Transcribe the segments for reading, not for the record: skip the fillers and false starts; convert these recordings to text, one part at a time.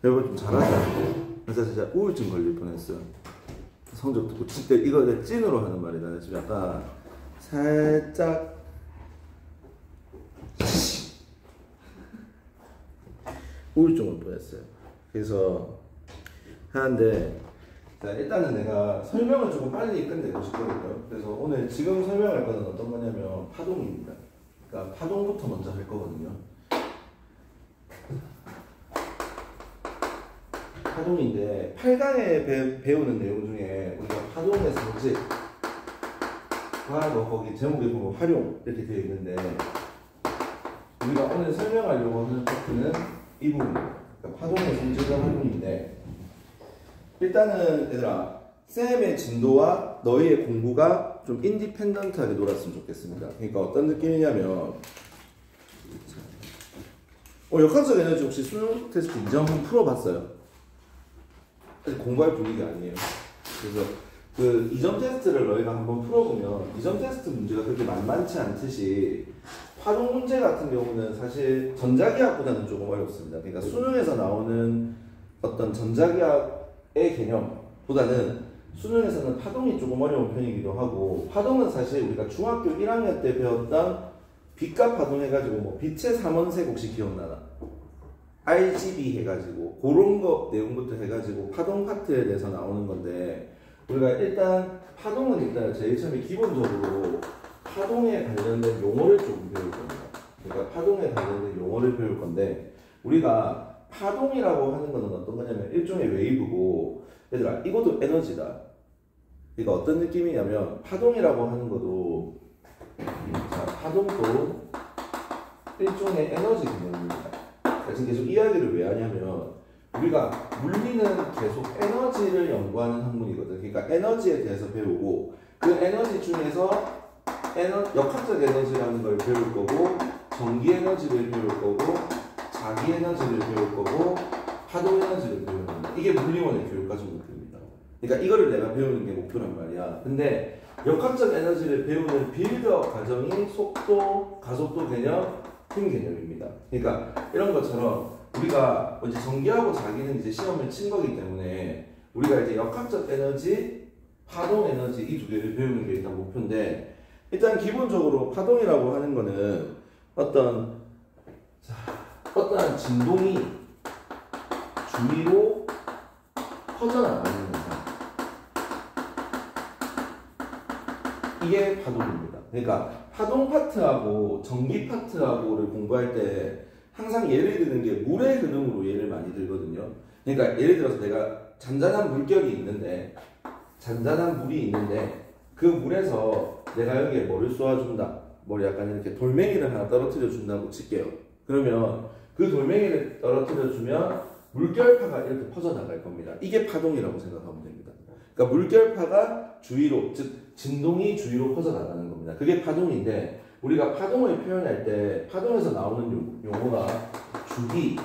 배우가 좀 잘하지 않고 그래서 진짜 우울증 걸릴 뻔했어요. 성적 듣고 진짜 이거 내 찐으로 하는 말이다. 지금 약간 살짝 우울증을 뻔했어요. 그래서 하는데 자, 일단은 내가 설명을 조금 빨리 끝내고 싶거든요. 그래서 오늘 지금 설명할 거는 어떤 거냐면 파동입니다. 그러니까 파동부터 먼저 할 거거든요. 파동인데 8강에 배우는 내용 중에 우리가 파동의 성질과 뭐 거기 제목에 보면 활용 이렇게 되어 있는데 우리가 오늘 설명하려고 하는 파트는 이 부분입니다. 그러니까 파동의 성질과 활용인데 일단은 얘들아 쌤의 진도와 너희의 공부가 좀 인디펜던트하게 놀았으면 좋겠습니다. 그러니까 어떤 느낌이냐면 역학적 에너지 혹시 수능 테스트 이점 한번 풀어봤어요? 아직 공부할 분위기 아니에요. 그래서 그 이점 테스트를 너희가 한번 풀어보면 이점 테스트 문제가 그렇게 만만치 않듯이 파동 문제 같은 경우는 사실 전자기압보다는 조금 어렵습니다. 그러니까 수능에서 나오는 어떤 전자기압의 개념보다는 수능에서는 파동이 조금 어려운 편이기도 하고 파동은 사실 우리가 중학교 1학년 때 배웠던 빛과 파동 해가지고 뭐 빛의 삼원색 혹시 기억나나? RGB 해가지고 그런 거 내용부터 해가지고 파동 파트에 대해서 나오는 건데 우리가 일단 파동은 일단 제일 처음에 기본적으로 파동에 관련된 용어를 좀 배울 겁니다. 그러니까 파동에 관련된 용어를 배울 건데 우리가 파동이라고 하는 거는 어떤 거냐면 일종의 웨이브고 얘들아 이것도 에너지다. 그러니까 어떤 느낌이냐면 파동이라고 하는 것도 자, 파동도 일종의 에너지 개념입니다. 지금 계속 이야기를 왜 하냐면 우리가 물리는 계속 에너지를 연구하는 학문이거든. 그러니까 에너지에 대해서 배우고 그 에너지 중에서 역학적 에너지라는 걸 배울 거고 전기 에너지를 배울 거고 자기 에너지를 배울 거고 파동 에너지를 배우는 겁니다. 이게 물리원의 교육과정 목표입니다. 그러니까 이거를 내가 배우는 게 목표란 말이야. 근데 역학적 에너지를 배우는 빌드업 과정이 속도, 가속도 개념, 힘 개념입니다. 그러니까 이런 것처럼 우리가 이제 전기하고 자기는 이제 시험을 친 거기 때문에 우리가 이제 역학적 에너지, 파동 에너지 이 두 개를 배우는 게 일단 목표인데 일단 기본적으로 파동이라고 하는 거는 어떠한 진동이 주위로 퍼져나가는 현상. 이게 파동입니다. 그러니까 파동 파트하고 전기 파트하고를 공부할 때 항상 예를 드는 게 물의 흐름으로 예를 많이 들거든요. 그러니까 예를 들어서 내가 잔잔한 물결이 있는데 잔잔한 물이 있는데 그 물에서 내가 여기에 뭐를 쏘아준다. 뭐 약간 이렇게 돌멩이를 하나 떨어뜨려 준다고 칠게요. 그러면 그 돌멩이를 떨어뜨려 주면 물결파가 이렇게 퍼져나갈 겁니다. 이게 파동이라고 생각하면 됩니다. 그러니까 물결파가 주위로, 즉 진동이 주위로 퍼져나가는 겁니다. 그게 파동인데 우리가 파동을 표현할 때 파동에서 나오는 용어가 주기,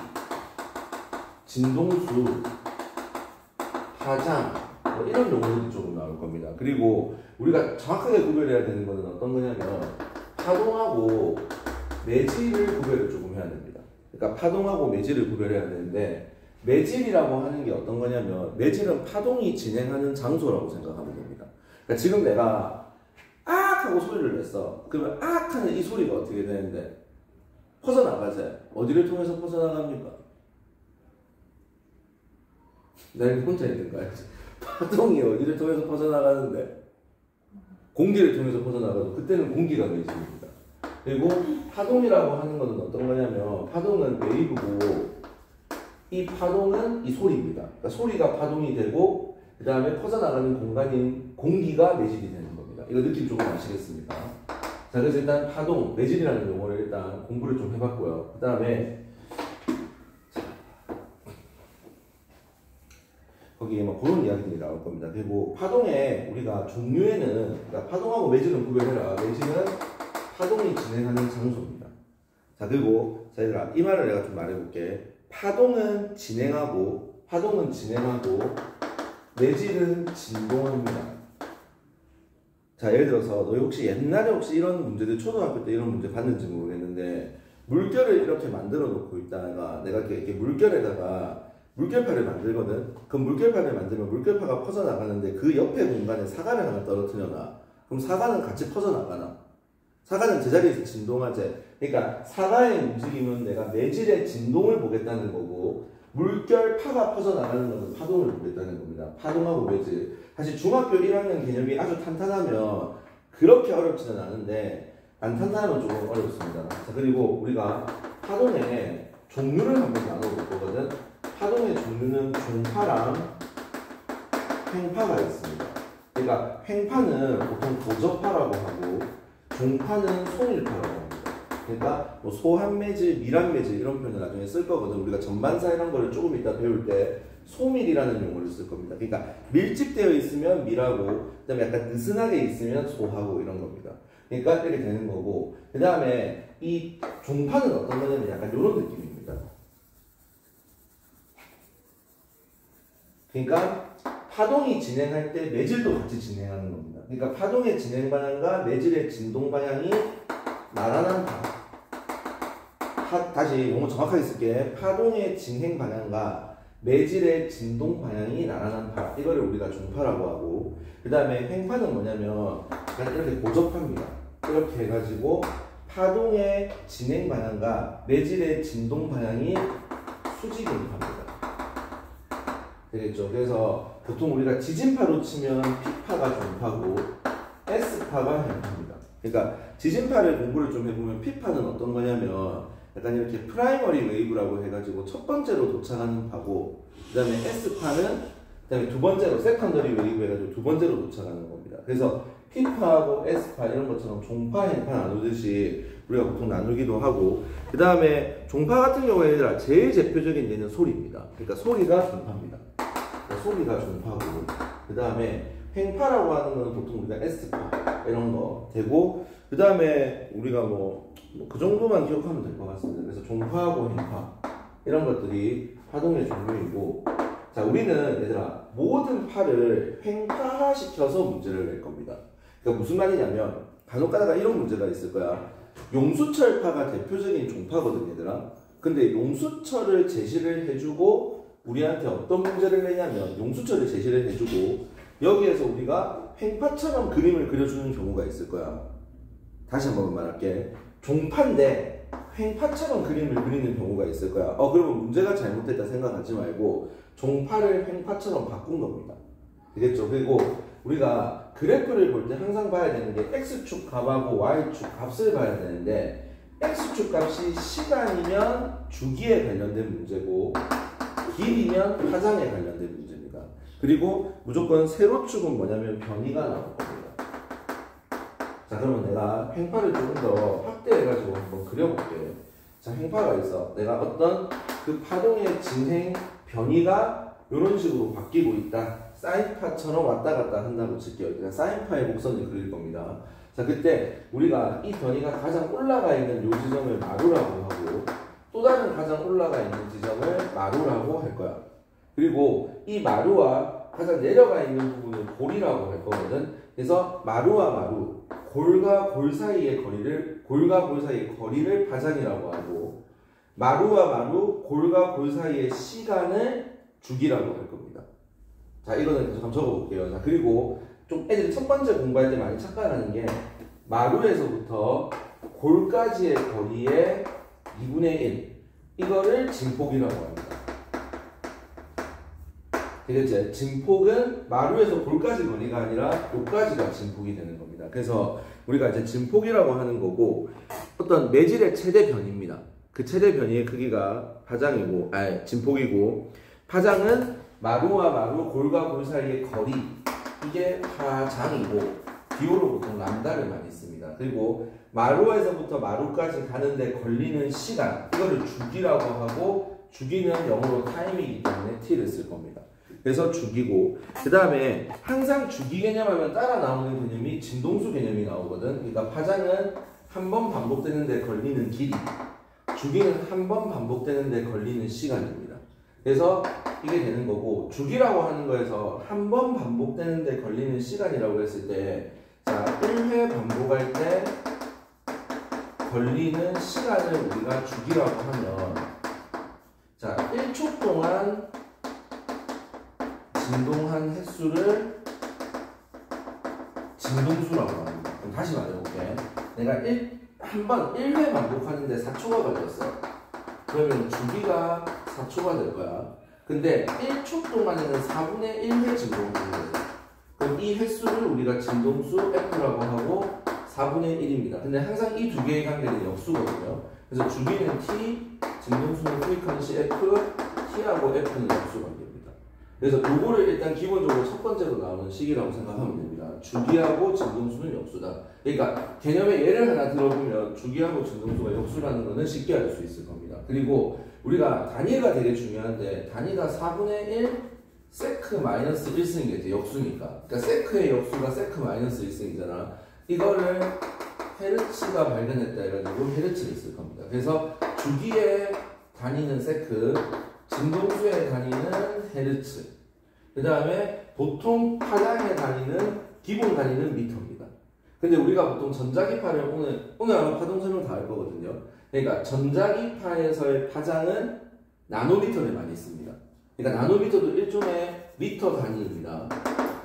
진동수, 파장 뭐 이런 용어들이 조금 나올 겁니다. 그리고 우리가 정확하게 구별해야 되는 것은 어떤 거냐면 파동하고 매질을 구별을 조금 해야 됩니다. 그러니까 파동하고 매질을 구별해야 되는데 매질이라고 하는 게 어떤 거냐면 매질은 파동이 진행하는 장소라고 생각하면 됩니다. 그러니까 지금 내가 악 하고 소리를 냈어. 그러면 악 하는 이 소리가 어떻게 되는데 퍼져나가지. 어디를 통해서 퍼져나갑니까? 내가 혼자 있는 거야. 파동이 어디를 통해서 퍼져나가는데 공기를 통해서 퍼져나가도 그때는 공기가 매질입니다. 그리고 파동이라고 하는 것은 어떤 거냐면 파동은 웨이브고 이 파동은 이 소리입니다. 그러니까 소리가 파동이 되고 그 다음에 퍼져나가는 공간인 공기가 매질이 되는 겁니다. 이거 느낌 조금 아시겠습니까? 자, 그래서 일단 파동, 매질이라는 용어를 일단 공부를 좀 해봤고요. 그 다음에 거기에 뭐 그런 이야기들이 나올 겁니다. 그리고 파동의 우리가 종류에는 그러니까 파동하고 매질은 구별해라. 매질은 파동이 진행하는 장소입니다. 자, 그리고 자, 얘들아 이 말을 내가 좀 말해볼게. 파동은 진행하고 매질은 진동합니다. 자, 예를 들어서 너희 혹시 옛날에 혹시 이런 문제들 초등학교 때 이런 문제 봤는지 모르겠는데 물결을 이렇게 만들어 놓고 있다가 내가 이렇게 물결에다가 물결파를 만들거든. 그럼 물결파를 만들면 물결파가 퍼져나가는데 그 옆에 공간에 사과를 하나 떨어뜨려놔. 그럼 사과는 같이 퍼져나가나? 사과는 제자리에서 진동하지. 그러니까 사과의 움직임은 내가 매질의 진동을 보겠다는 거고, 물결파가 퍼져나가는 것은 파동을 보겠다는 겁니다. 파동하고 매질. 사실 중학교 1학년 개념이 아주 탄탄하면 그렇게 어렵지는 않은데 안 탄탄하면 조금 어렵습니다. 자, 그리고 우리가 파동의 종류를 한번 나눠볼 거거든. 파동의 종류는 종파랑 횡파가 있습니다. 그러니까 횡파는 보통 고저파라고 하고 종파는 송일파라고 합니다. 그러니까 뭐 소한매질, 밀한매질 이런 표현을 나중에 쓸 거거든. 우리가 전반사 이런 거를 조금 이따 배울 때 소밀이라는 용어를 쓸 겁니다. 그러니까 밀집되어 있으면 밀하고, 그다음에 약간 느슨하게 있으면 소하고 이런 겁니다. 그러니까 이렇게 되는 거고, 그 다음에 이 종파는 어떤 거냐면 약간 이런 느낌입니다. 그러니까 파동이 진행할 때 매질도 같이 진행하는 겁니다. 그러니까 파동의 진행 방향과 매질의 진동 방향이 나란한 파. 다시 용어 정확하게 쓸게. 파동의 진행 방향과 매질의 진동 방향이 나란한 파. 이거를 우리가 종파라고 하고, 그 다음에 횡파는 뭐냐면 약간 이렇게 고접합니다. 이렇게 해가지고 파동의 진행 방향과 매질의 진동 방향이 수직응파입니다. 되겠죠? 그래서 보통 우리가 지진파로 치면 P파가 종파고 S파가 횡파입니다. 그러니까 지진파를 공부를 좀 해보면 P파는 어떤 거냐면 약간 이렇게 프라이머리 웨이브라고 해가지고 첫 번째로 도착하는 파고, 그 다음에 S파는 그 다음에 두 번째로 세컨더리 웨이브 해가지고 두 번째로 도착하는 겁니다. 그래서 P파하고 S파 이런 것처럼 종파, 횡파 나누듯이 우리가 보통 나누기도 하고, 그 다음에 종파 같은 경우에 얘들아 제일 대표적인 예는 소리입니다. 그러니까 소리가 종파입니다. 그러니까 소리가 종파고, 그 다음에 횡파라고 하는 건 보통 우리가 S파 이런 거 되고, 그 다음에 우리가 뭐 그 정도만 기억하면 될 것 같습니다. 그래서 종파하고 횡파 이런 것들이 파동의 종류이고, 자, 우리는 얘들아 모든 파를 횡파시켜서 문제를 낼 겁니다. 그러니까 무슨 말이냐면 간혹 가다가 이런 문제가 있을 거야. 용수철파가 대표적인 종파거든 얘들아. 근데 용수철을 제시를 해주고 우리한테 어떤 문제를 내냐면 용수철을 제시를 해주고 여기에서 우리가 횡파처럼 그림을 그려주는 경우가 있을 거야. 다시 한번 말할게. 종파인데 횡파처럼 그림을 그리는 경우가 있을 거야. 그러면 문제가 잘못됐다 생각하지 말고 종파를 횡파처럼 바꾼 겁니다. 되겠죠? 그리고 우리가 그래프를 볼 때 항상 봐야 되는 게 X축 값하고 Y축 값을 봐야 되는데, X축 값이 시간이면 주기에 관련된 문제고 길이면 파장에 관련된 문제입니다. 그리고 무조건 세로축은 뭐냐면 변이가 나올 겁니다. 자, 그러면 내가 횡파를 조금 더 확대해가지고 한번 그려볼게. 자, 횡파가 있어. 내가 어떤 그 파동의 진행 변이가 이런 식으로 바뀌고 있다. 사인파처럼 왔다 갔다 한다고 칠게요. 그냥 사인파의 곡선을 그릴 겁니다. 자, 그때 우리가 이 변이가 가장 올라가 있는 이 지점을 마루라고 하고, 또 다른 가장 올라가 있는 지점을 마루라고 할 거야. 그리고 이 마루와 가장 내려가 있는 부분을 골이라고 할 거거든. 그래서 마루와 마루, 골과 골 사이의 거리를 파장이라고 하고, 마루와 마루, 골과 골 사이의 시간을 주기라고 할 겁니다. 자, 이거는 계속 한번 적어볼게요. 자, 그리고 좀 애들이 첫 번째 공부할 때 많이 착각하는 게 마루에서부터 골까지의 거리의 2분의 1 이거를 진폭이라고 합니다. 되겠지? 진폭은 마루에서 골까지 거리가 아니라 요까지가 진폭이 되는 겁니다. 그래서 우리가 이제 진폭이라고 하는 거고, 어떤 매질의 최대 변이입니다. 그 최대 변이의 크기가 파장이고, 진폭이고, 파장은 마루와 마루, 골과 골 사이의 거리, 이게 파장이고, 비호로 보통 람다를 많이 씁니다. 그리고 마루에서부터 마루까지 가는데 걸리는 시간, 이거를 주기라고 하고, 주기는 영어로 타임이기 때문에 t를 쓸 겁니다. 그래서 주기고, 그 다음에 항상 주기 개념하면 따라 나오는 개념이 진동수 개념이 나오거든. 그러니까 파장은 한 번 반복되는데 걸리는 길이, 주기는 한 번 반복되는데 걸리는 시간입니다. 그래서 이게 되는 거고, 주기라고 하는 거에서 한 번 반복되는데 걸리는 시간이라고 했을 때, 자, 1회 반복할 때 걸리는 시간을 우리가 주기라고 하면, 자, 1초 동안 진동한 횟수를 진동수라고 합니다. 그럼 다시 말해볼게. 내가 한번 1회 반복하는데 4초가 걸렸어. 그러면 주기가 4초가 될 거야. 근데 1초 동안에는 4분의 1회 진동을 주는 거죠. 그럼 이 횟수를 우리가 진동수 F라고 하고 4분의 1입니다. 근데 항상 이 두 개의 관계는 역수거든요. 그래서 주기는 T, 진동수는 프리퀀시 F, T하고 F는 역수 관계입니다. 그래서 요거를 일단 기본적으로 첫 번째로 나오는 식이라고 생각하면 됩니다. 주기하고 진동수는 역수다. 그러니까 개념의 예를 하나 들어보면 주기하고 진동수가 역수라는 것은 쉽게 알 수 있을 겁니다. 그리고 우리가 단위가 되게 중요한데 단위가 4분의 1 세크 마이너스 1승이겠죠. 역수니까. 그러니까 세크의 역수가 세크 마이너스 1승이잖아. 이거를 헤르츠가 발견했다 해가지고 헤르츠를 쓸 겁니다. 그래서 주기의 단위는 세크, 진동수의 단위는 헤르츠. 그 다음에 보통 파장의 단위는 기본 단위는 미터입니다. 근데 우리가 보통 전자기파를 오늘 아마 파동 설명 다 할 거거든요. 그러니까 전자기파에서의 파장은 나노미터를 많이 씁니다. 그러니까 나노미터도 일종의 미터 단위입니다.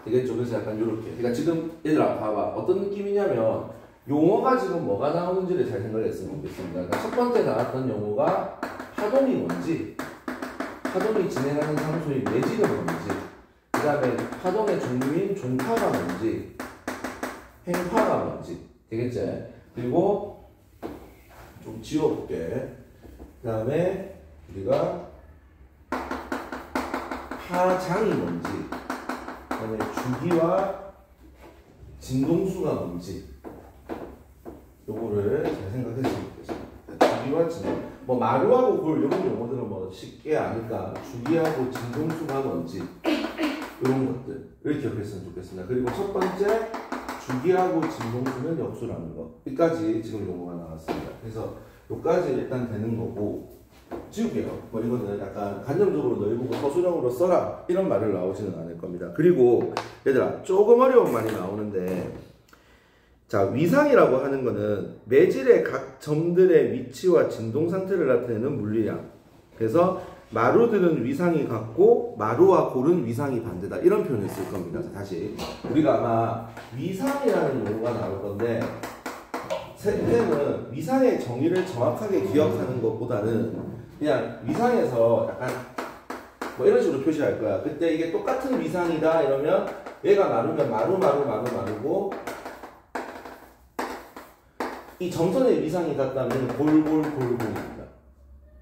되겠죠? 그래서 약간 이렇게. 그러니까 지금 얘들아 봐봐. 어떤 느낌이냐면 용어가 지금 뭐가 나오는지를 잘 생각했으면 좋겠습니다. 그러니까 첫 번째 나왔던 용어가 파동이 뭔지, 파동이 진행하는 상소의 매질은 뭔지, 그 다음에 파동의 종류인 종파가 뭔지, 행파가 뭔지. 되겠지? 그리고 좀 지워볼게. 그 다음에 우리가 파장이 뭔지, 그 다음에 주기와 진동수가 뭔지, 요거를 잘 생각했으면 좋겠습니다. 주기와 진동, 뭐 마루하고 골 이런 용어들은 뭐 쉽게 아니까 주기하고 진동수가 뭔지 이런 것들을 기억했으면 좋겠습니다. 그리고 첫 번째 주기하고 진동수는 역수라는 거. 여기까지 지금 용어가 나왔습니다. 그래서 여기까지 일단 되는 거고 지울게요. 뭐 이거는 약간 간접적으로 너희 보고 서술형으로 써라 이런 말을 나오지는 않을 겁니다. 그리고 얘들아 조금 어려운 말이 나오는데 자 위상이라고 하는 거는 매질의 각 점들의 위치와 진동 상태를 나타내는 물리량. 그래서 마루들은 위상이 같고 마루와 골은 위상이 반대다 이런 표현을 쓸 겁니다. 다시 우리가 아마 위상이라는 용어가 나올 건데 셋째는 위상의 정의를 정확하게 기억하는 것보다는 그냥 위상에서 약간 뭐 이런 식으로 표시할 거야. 그때 이게 똑같은 위상이다 이러면 얘가 마루면 마루고 이 점선의 위상이 같다면 골골골골입니다.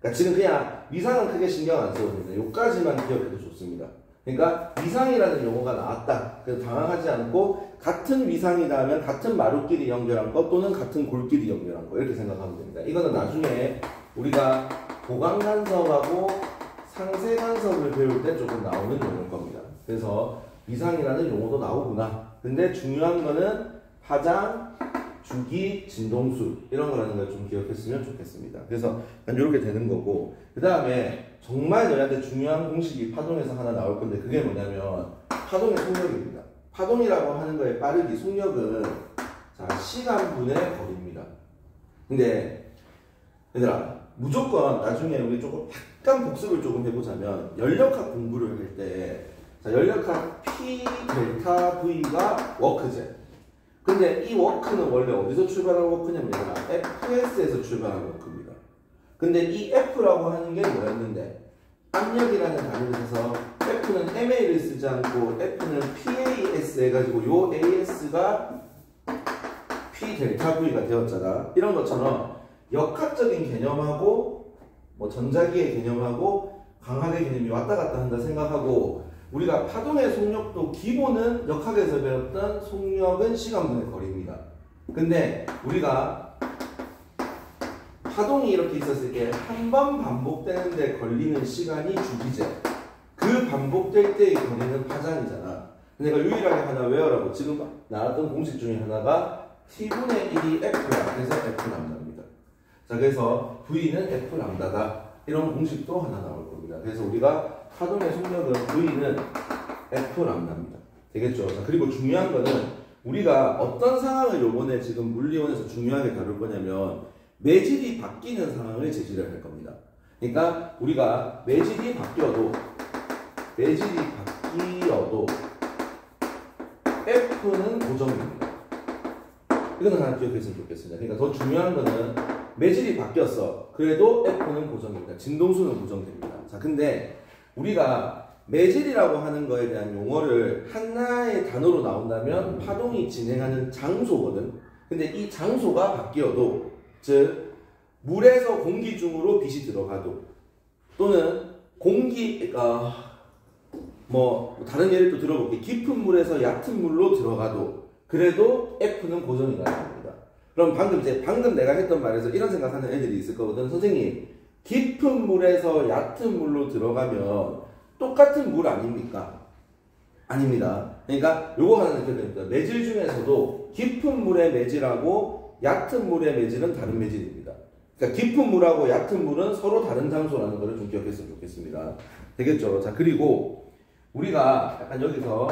그러니까 지금 그냥 위상은 크게 신경 안 써도 됩니다. 요까지만 기억해도 좋습니다. 그러니까 위상이라는 용어가 나왔다. 그래서 당황하지 않고 같은 위상이다 하면 같은 마루끼리 연결한 것 또는 같은 골끼리 연결한 거 이렇게 생각하면 됩니다. 이거는 나중에 우리가 보강간섭하고 상세간섭을 배울 때 조금 나오는 용어일 겁니다. 그래서 위상이라는 용어도 나오구나. 근데 중요한 거는 파장, 주기, 진동수 이런 거라는 걸 좀 기억했으면 좋겠습니다. 그래서 이렇게 되는 거고 그 다음에 정말 너희한테 중요한 공식이 파동에서 하나 나올 건데 그게 뭐냐면 파동의 속력입니다. 파동이라고 하는 거의 빠르기, 속력은 자 시간분의 거리입니다. 근데 얘들아 무조건 나중에 우리 조금 약간 복습을 조금 해보자면 연력학 공부를 할 때 자 연력학 P, 델타, V가 워크제. 근데 이 워크는 원래 어디서 출발한 워크냐면 FS에서 출발한 워크입니다. 근데 이 F라고 하는 게 뭐였는데 압력이라는 단위를 해서 F는 MA를 쓰지 않고 F는 PAS 해가지고 요 AS가 P 델타 V가 되었잖아. 이런 것처럼 역학적인 개념하고 뭐 전자기의 개념하고 강학의 개념이 왔다 갔다 한다 생각하고 우리가 파동의 속력도 기본은 역학에서 배웠던 속력은 시간분의 거리입니다. 근데 우리가 파동이 이렇게 있었을 때 한 번 반복되는데 걸리는 시간이 주기제. 그 반복될 때의 거리는 파장이잖아. 내가 유일하게 하나 외워라고 지금 나왔던 공식 중에 하나가 T분의 1이 F야. 그래서 F 람다입니다. 자, 그래서 V는 F 람다다. 이런 공식도 하나 나올 겁니다. 그래서 우리가 파동의 속력은 V는 F 람다입니다. 되겠죠? 자, 그리고 중요한 거는 우리가 어떤 상황을 요번에 지금 물리원에서 중요하게 다룰 거냐면 매질이 바뀌는 상황을 제시를 할 겁니다. 그러니까 우리가 매질이 바뀌어도 매질이 바뀌어도 F는 고정입니다. 이거는 하나 기억했으면 좋겠습니다. 그러니까 더 중요한 거는 매질이 바뀌었어. 그래도 F는 고정입니다. 진동수는 고정됩니다. 자, 근데 우리가 매질이라고 하는 거에 대한 용어를 하나의 단어로 나온다면 파동이 진행하는 장소거든. 근데 이 장소가 바뀌어도, 즉 물에서 공기 중으로 빛이 들어가도, 또는 뭐 다른 예를 또 들어볼게. 깊은 물에서 얕은 물로 들어가도 그래도 F는 고정이라는 겁니다. 그럼 방금 내가 했던 말에서 이런 생각하는 애들이 있을 거거든. 선생님, 깊은 물에서 얕은 물로 들어가면 똑같은 물 아닙니까? 아닙니다. 그러니까 요거 하나 느껴야 됩니다. 매질 중에서도 깊은 물의 매질하고 얕은 물의 매질은 다른 매질입니다. 그러니까 깊은 물하고 얕은 물은 서로 다른 장소라는 것을 좀 기억했으면 좋겠습니다. 되겠죠? 자, 그리고 우리가 약간 여기서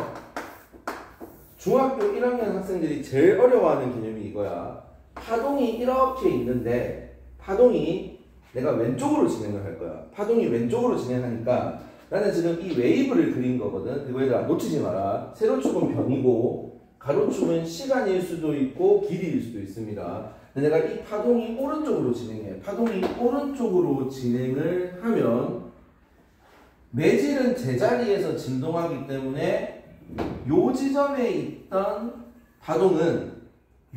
중학교 1학년 학생들이 제일 어려워하는 개념이 이거야. 파동이 이렇게 있는데 파동이 내가 왼쪽으로 진행을 할 거야. 파동이 왼쪽으로 진행하니까 나는 지금 이 웨이브를 그린 거거든. 그거 얘들아 놓치지 마라. 세로축은 변이고 가로축은 시간일 수도 있고 길이일 수도 있습니다. 근데 내가 이 파동이 오른쪽으로 진행해. 파동이 오른쪽으로 진행을 하면 매질은 제자리에서 진동하기 때문에 요 지점에 있던 파동은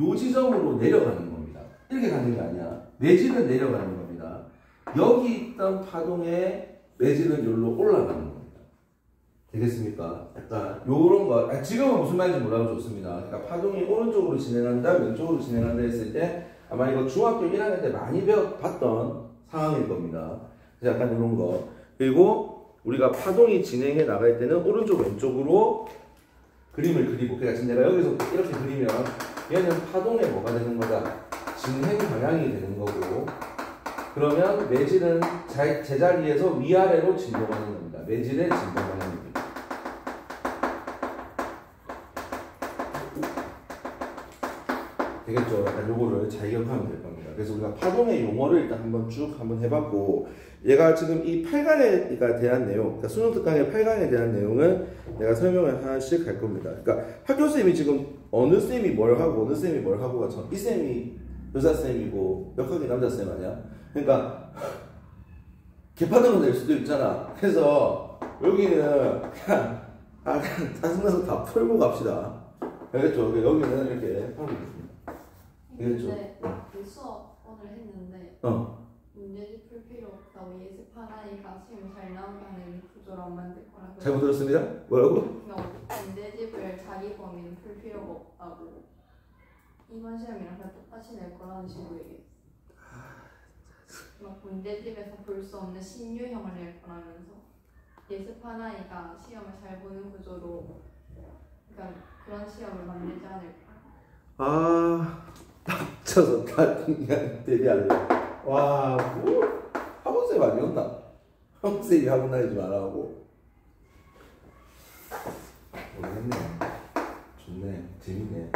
요 지점으로 내려가는 겁니다. 이렇게 가는 게 아니야. 매질은 내려가는 겁니다. 여기 있던 파동의 매질은 여기로 올라가는 겁니다. 되겠습니까? 약간 요런 거, 지금은 무슨 말인지 몰라도 좋습니다. 그러니까 파동이 오른쪽으로 진행한다, 왼쪽으로 진행한다 했을 때 아마 이거 중학교 1학년 때 많이 봤던 상황일 겁니다. 그래서 약간 이런 거. 그리고 우리가 파동이 진행해 나갈 때는 오른쪽 왼쪽으로 그림을 그리고, 그러니까 지금 내가 여기서 이렇게 그리면 얘는 파동의 뭐가 되는 거다? 진행 방향이 되는 거고, 그러면 매질은 제자리에서 위아래로 진동하는 겁니다. 매질의 진동 방향입니다. 되겠죠? 약간 요거를 잘 기억하면 될 겁니다. 그래서 우리가 파동의 용어를 일단 한번 해봤고, 얘가 지금 이 8강에 대한 내용, 그러니까 수능 특강의 8강에 대한 내용은 내가 설명을 하나씩 할 겁니다. 그러니까 학교쌤이 지금 어느 쌤이 뭘 하고 어느 쌤이 뭘 하고가 이 쌤이 여자쌤이고 역학이 남자쌤 아니야? 그러니까 개파동은 될 수도 있잖아. 그래서 여기는 그냥 짜증나서 다 풀고 갑시다. 알겠죠? 여기는 이렇게 하고 있습니다. 알겠죠? 그 수업 오늘 했는데 문제집 풀 필요 없다고 예습하라니까 시험 잘 나오게 하는 구조로 안 만들 거라고. 잘못 들었습니다. 뭐라고? 문제집을 자기 범위는 풀 필요가 없다고. 이번 시험이랑 그냥 똑같이 낼 거라는 식으로 얘기했어. 막 문제집에서 볼 수 없는 신유형을 낼 거라면서 예습하라니까 시험을 잘 보는 구조로, 그러니까 그런 시험을 만들지 않을까. 닥쳐서 다 그냥 대비할래. 와, 뭐 학원쌤 아니었나? 학원쌤이 학원 다니지 말라고. 모르겠네. 좋네. 재밌네.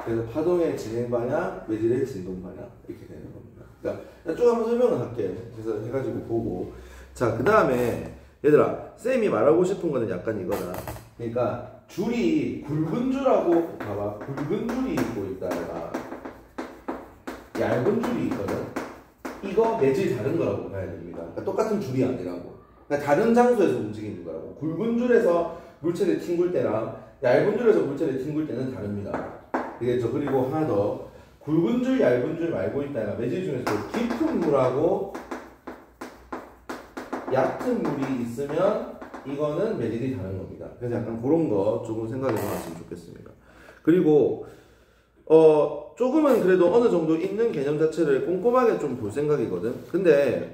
그래서 파동의 진행 방향, 매질의 진동 방향 이렇게 되는 겁니다. 그러니까 쭉 한번 설명을 할게. 그래서 해가지고 보고. 자, 그 다음에 얘들아, 쌤이 말하고 싶은 거는 약간 이거다. 그러니까 줄이 굵은 줄하고 봐봐. 굵은 줄이 있고 있다. 얇은 줄이 있거든. 이거 매질 다른 거라고 봐야 됩니다. 그러니까 똑같은 줄이 아니라고. 그러니까 다른 장소에서 움직이는 거라고. 굵은 줄에서 물체를 튕길 때랑 얇은 줄에서 물체를 튕길 때는 다릅니다. 되겠죠? 그리고 하나 더. 굵은 줄, 얇은 줄 말고 있다가 매질 중에서 깊은 물하고 얕은 물이 있으면 이거는 매질이 다른 겁니다. 그래서 약간 그런 거 조금 생각해 보았으면 좋겠습니다. 그리고 조금은 그래도 어느 정도 있는 개념 자체를 꼼꼼하게 좀 볼 생각이거든. 근데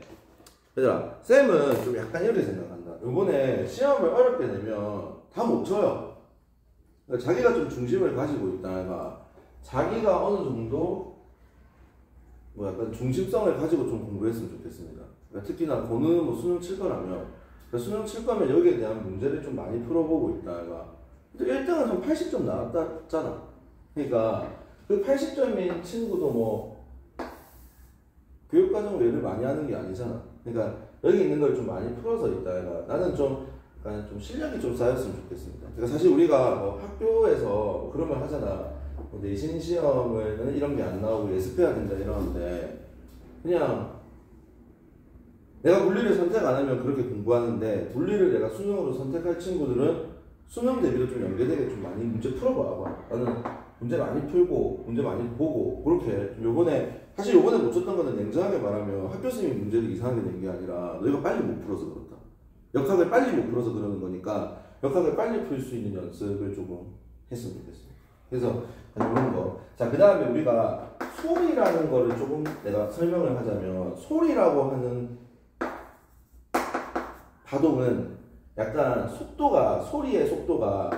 얘들아, 쌤은 좀 약간 이렇게 생각한다. 이번에 시험을 어렵게 내면 다 못 쳐요. 그러니까 자기가 좀 중심을 가지고 있다가 자기가 어느 정도 뭐 약간 중심성을 가지고 좀 공부했으면 좋겠습니다. 그러니까 특히나 고는 뭐 수능 칠 거라면, 그러니까 수능 칠 거면 여기에 대한 문제를 좀 많이 풀어보고 있다가 1등은 한 80점 나왔다잖아. 그러니까 그 80점인 친구도 뭐 교육과정을 얘를 많이 하는 게 아니잖아. 그러니까 여기 있는 걸 좀 많이 풀어서 있다가 나는 좀 약간 좀 실력이 좀 쌓였으면 좋겠습니다. 그러니까 사실 우리가 뭐 학교에서 그런 말 하잖아. 뭐 내신 시험에는 이런 게 안 나오고 예습해야 된다 이러는데 그냥 내가 물리를 선택 안 하면 그렇게 공부하는데 물리를 내가 수능으로 선택할 친구들은 수능 대비로 좀 연계되게 좀 많이 문제 풀어봐. 나는 문제 많이 풀고 문제 많이 보고 그렇게 좀 요번에 사실 요번에 못 쳤던 거는 냉정하게 말하면 학교 선생님이 문제를 이상하게 낸 게 아니라 너희가 빨리 못 풀어서 그렇다. 역학을 빨리 못 풀어서 그러는 거니까 역학을 빨리 풀 수 있는 연습을 조금 했으면 좋겠습니다. 그래서 이런 거. 자, 그 다음에 우리가 소리라는 거를 조금 내가 설명을 하자면 소리라고 하는 파동은 약간 속도가 소리의 속도가